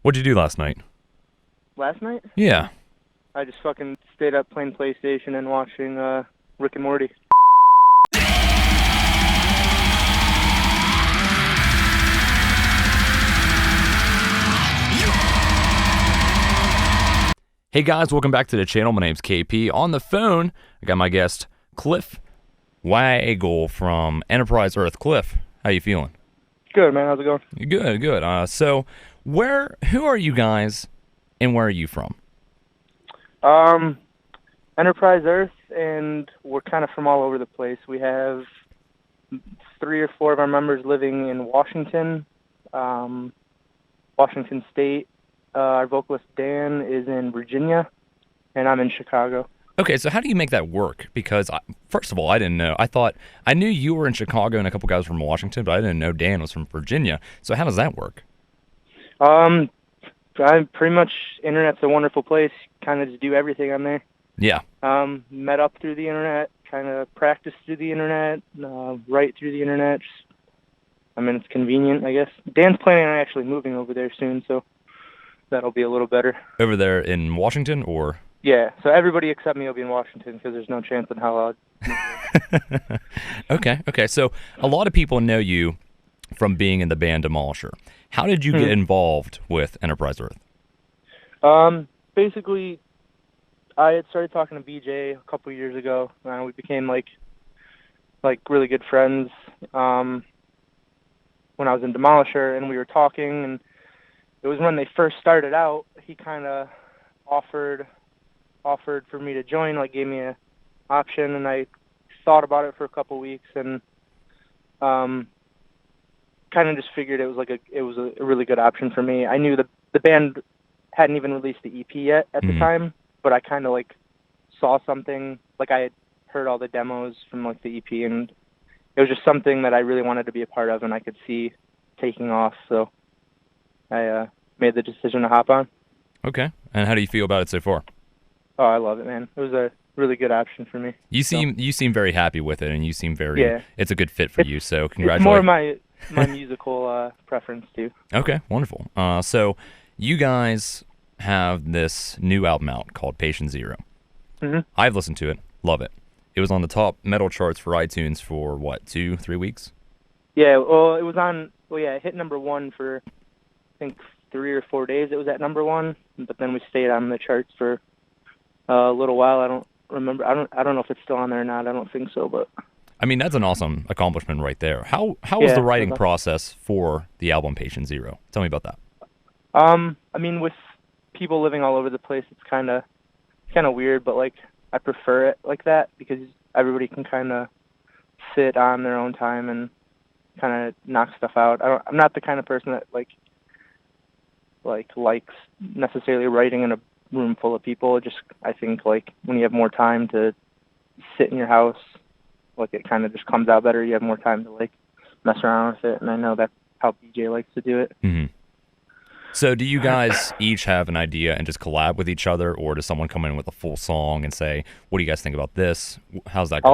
What'd you do last night? Last night? Yeah. I just fucking stayed up playing PlayStation and watching Rick and Morty. Hey guys, welcome back to the channel. My name's KP. On the phone, I got my guest, Cliff Wagle from Enterprise Earth. Cliff, how you feeling? Good, man. How's it going? Good, good. So, who are you guys, and where are you from? Enterprise Earth, and we're kind of from all over the place. We have 3 or 4 of our members living in Washington, Washington State. Our vocalist Dan is in Virginia, and I'm in Chicago. Okay, so how do you make that work? Because, first of all, I didn't know. I knew you were in Chicago and a couple guys from Washington, but I didn't know Dan was from Virginia. So how does that work? I pretty much, internet's a wonderful place. Kind of just do everything on there. Yeah. Met up through the internet, kind of practiced through the internet, write through the internet. It's convenient, I guess. Dan's planning on actually moving over there soon, so that'll be a little better. Over there in Washington, or? Yeah, so everybody except me will be in Washington because there's no chance in hell I'll Okay. So a lot of people know you from being in the band Demolisher. How did you get involved with Enterprise Earth? Basically, I had started talking to BJ a couple years ago, and we became like really good friends when I was in Demolisher, and we were talking, and it was when they first started out. He kind of offered for me to join, like gave me a option, and I thought about it for a couple weeks, and kind of just figured it was a really good option for me. I knew the band hadn't even released the EP yet at the time, but I kind of saw something, I had heard all the demos from the EP, and it was just something that I really wanted to be a part of, and I could see taking off, so I made the decision to hop on. Okay. And how do you feel about it so far? Oh, I love it, man. It was a really good option for me. You seem very happy with it, and you seem very it's a good fit for you. So congratulations. It's more my musical preference too. Okay, wonderful. So you guys have this new album out called Patient Zero. I've listened to it, love it. It was on the top metal charts for iTunes for what, 2-3 weeks? Yeah, well, it was on. Well, yeah, it hit #1 for I think 3 or 4 days. It was at #1, but then we stayed on the charts for a little while. I don't remember. I don't know if it's still on there or not. I don't think so, but that's an awesome accomplishment right there. How was the writing process for the album Patient Zero? Tell me about that. With people living all over the place, it's kind of weird, but I prefer it like that because everybody can kind of sit on their own time and kind of knock stuff out. I'm not the kind of person that likes necessarily writing in a room full of people. I think when you have more time to sit in your house, it kind of just comes out better. You have more time to mess around with it, and I know that's how BJ likes to do it. So do you guys each have an idea and just collab with each other, or does someone come in with a full song and say, what do you guys think about this? How's that go?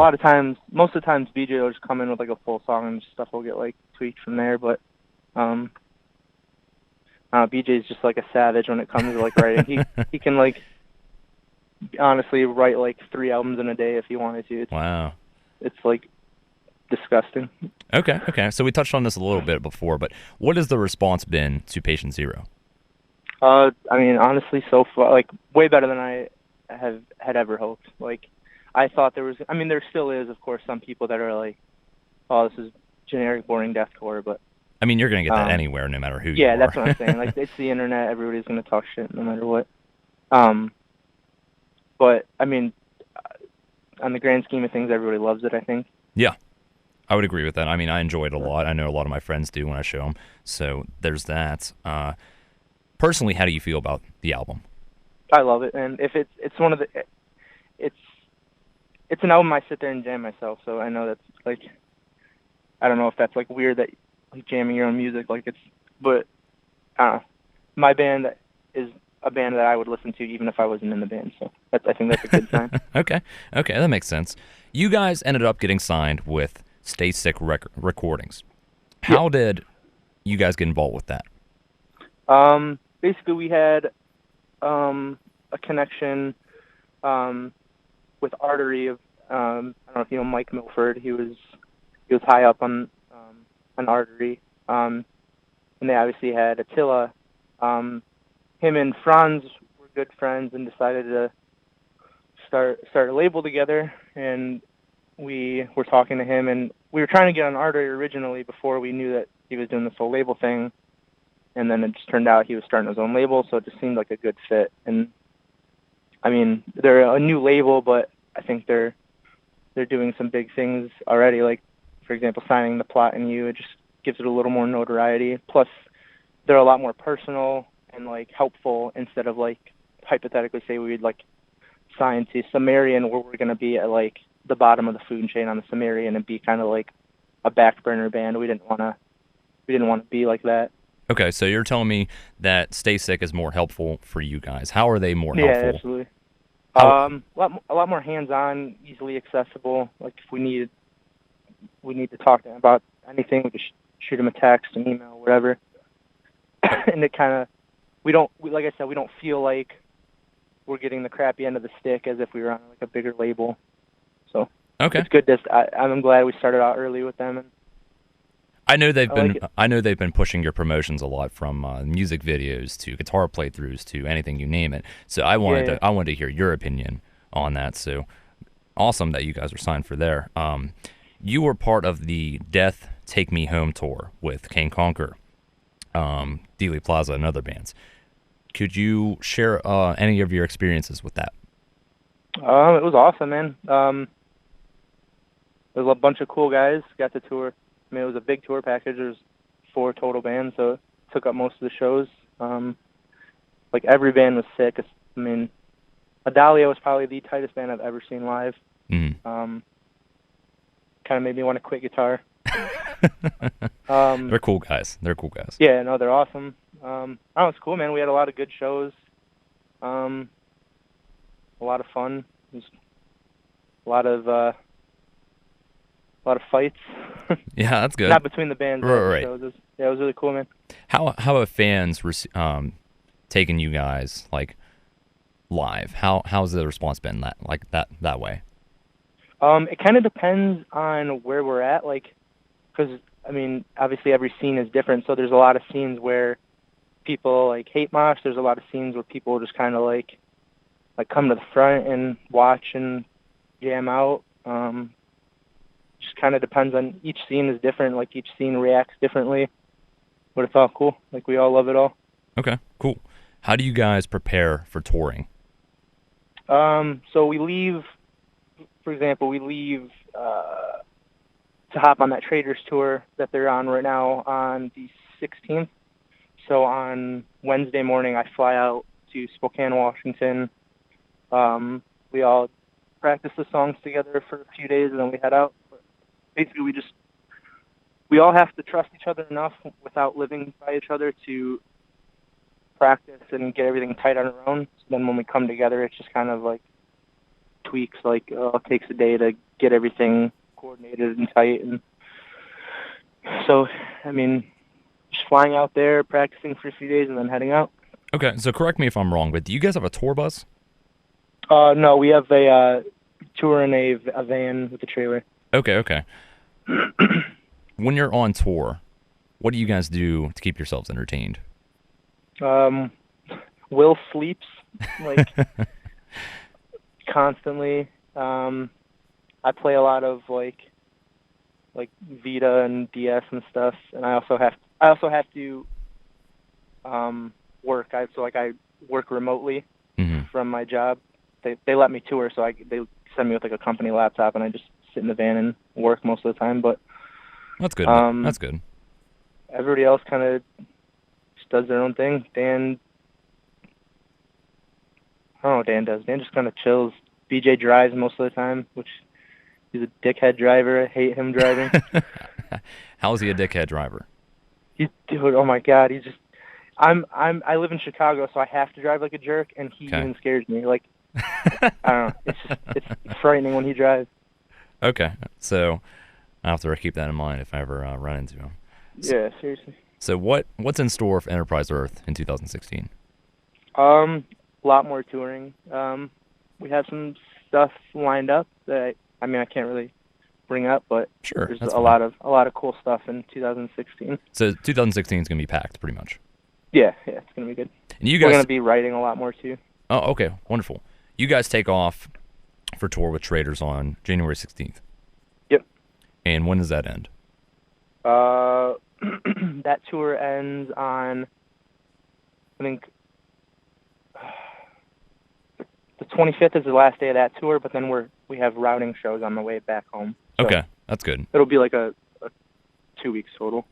Most of the times BJ will just come in with a full song and stuff will get tweaked from there, but BJ's just a savage when it comes to writing. He can honestly write 3 albums in a day if he wanted to. Wow. It's disgusting. Okay. So we touched on this a little bit before, but what has the response been to Patient Zero? Honestly, so far, way better than I had ever hoped. I thought there was. There still is, of course, some people that are oh, this is generic, boring deathcore, but you're gonna get that anywhere, no matter who you are. Yeah, that's what I'm saying. It's the internet. Everybody's gonna talk shit, no matter what. But on the grand scheme of things, everybody loves it, I think. Yeah, I would agree with that. I enjoy it a lot. I know a lot of my friends do when I show them. So there's that. Personally, how do you feel about the album? I love it, and if it's one of the, it's an album I sit there and jam myself. So I know that's I don't know if that's weird that jamming your own music but my band is a band that I would listen to even if I wasn't in the band. So I think that's a good sign. Okay, that makes sense. You guys ended up getting signed with Stasek Recordings. How did you guys get involved with that? basically we had a connection with Artery of I don't know if you know Mike Milford. He was high up on Artery, and they obviously had Attila. Him and Franz were good friends and decided to start a label together. And we were talking to him, and we were trying to get on Artery originally before we knew that he was doing this whole label thing. And then it just turned out he was starting his own label, so it just seemed like a good fit. And I mean, they're a new label, but I think they're doing some big things already. Like, for example, signing the Plot and You, it just gives it a little more notoriety. Plus, they're a lot more personal and like helpful instead of like hypothetically say we'd like sign to Sumerian where we're gonna be at like the bottom of the food chain on the Sumerian and be kind of like a back burner band. We didn't want to be like that. Okay, so you're telling me that Stasek is more helpful for you guys. How are they more helpful? Yeah, absolutely. A lot more hands-on, easily accessible. Like if we need to talk to them about anything, we just shoot them a text, an email, whatever. And it kind of, like I said, we don't feel like we're getting the crappy end of the stick as if we were on like a bigger label. So okay, it's good. I'm glad we started out early with them. And I know they've been pushing your promotions a lot, from music videos to guitar playthroughs to anything you name it. So I wanted to hear your opinion on that. So awesome that you guys are signed for there. You were part of the Death Take Me Home tour with King Conquer, Dealey Plaza, and other bands. Could you share any of your experiences with that? It was awesome, man. There was a bunch of cool guys. Got to tour. I mean, it was a big tour package. There's 4 total bands, so it took up most of the shows. Like every band was sick. I mean, Adalia was probably the tightest band I've ever seen live. Mm. Kind of made me want to quit guitar. They're cool guys. Yeah, no, they're awesome. It's cool, man. We had a lot of good shows. A lot of fun. Just a lot of fights. Yeah, that's good. Not between the bands. Right. So it was really cool, man. How have fans taken you guys like live? How's the response been that way? It kind of depends on where we're at, like, because I mean, obviously every scene is different. So there's a lot of scenes where people like hate mosh. There's a lot of scenes where people just kind of like come to the front and watch and jam out. Just kind of depends on, each scene is different. Like each scene reacts differently, but it's all cool. Like we all love it all. Okay, cool. How do you guys prepare for touring? So we leave, for example, to hop on that Traders tour that they're on right now on the 16th. So on Wednesday morning, I fly out to Spokane, Washington. We all practice the songs together for a few days, and then we head out. But basically, we all have to trust each other enough without living by each other to practice and get everything tight on our own. So then when we come together, it's just kind of like tweaks, like it takes a day to get everything coordinated and tight. And so, I mean, just flying out there, practicing for a few days, and then heading out. Okay, so correct me if I'm wrong, but do you guys have a tour bus? No, we have a tour in a van with a trailer. Okay. When you're on tour, what do you guys do to keep yourselves entertained? Will sleeps like constantly. I play a lot of like Vita and DS and stuff, and I also have to work. I work remotely from my job. They let me tour, so they send me with like a company laptop, and I just sit in the van and work most of the time. But that's good. That's good. Everybody else kind of just does their own thing. Dan, I don't know what Dan does. Dan just kind of chills. BJ drives most of the time, which he's a dickhead driver. I hate him driving. How is he a dickhead driver? Dude, oh my God, he's just. I live in Chicago, so I have to drive like a jerk, and he even scares me. Like, I don't know. It's frightening when he drives. Okay, so I'll have to keep that in mind if I ever run into him. Yeah, seriously. So what's in store for Enterprise Earth in 2016? A lot more touring. We have some stuff lined up that I can't really bring up, but sure, there's a lot of cool stuff in 2016. So 2016 is gonna be packed, pretty much. Yeah, it's gonna be good. And you guys, we're gonna be writing a lot more too. Oh, okay, wonderful. You guys take off for tour with Traders on January 16th. Yep. And when does that end? That tour ends on, I think, the 25th is the last day of that tour, but then we have routing shows on the way back home. So okay, that's good. It'll be like a 2 weeks total.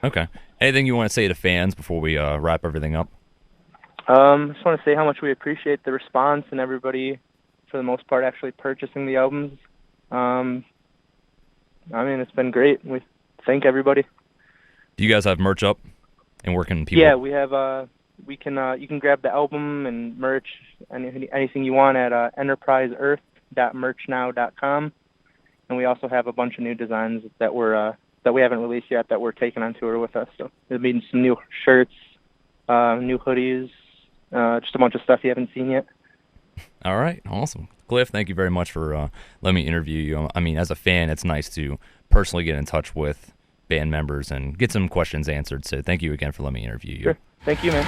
Okay. Anything you want to say to fans before we wrap everything up? I just want to say how much we appreciate the response and everybody, for the most part, actually purchasing the albums. It's been great. We thank everybody. Do you guys have merch up? And where can people? Yeah, we have. You can grab the album and merch, anything you want at enterpriseearth.merchnow.com. And we also have a bunch of new designs that we haven't released yet that we're taking on tour with us. So there'll be some new shirts, new hoodies, just a bunch of stuff you haven't seen yet. All right, awesome. Cliff, thank you very much for letting me interview you. As a fan, it's nice to personally get in touch with band members and get some questions answered. So thank you again for letting me interview you. Sure. Thank you, man.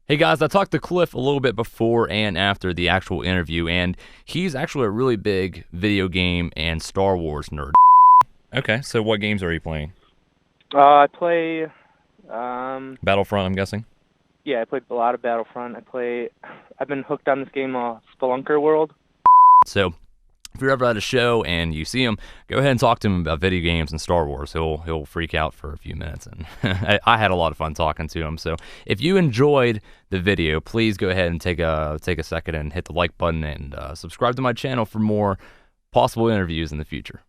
Hey guys, I talked to Cliff a little bit before and after the actual interview, and he's actually a really big video game and Star Wars nerd. Okay, so what games are you playing? I play... Battlefront, I'm guessing? Yeah, I played a lot of Battlefront. I've been hooked on this game, Spelunker World. So, if you're ever at a show and you see him, go ahead and talk to him about video games and Star Wars. He'll freak out for a few minutes, and I had a lot of fun talking to him. So if you enjoyed the video, please go ahead and take a second and hit the like button and subscribe to my channel for more possible interviews in the future.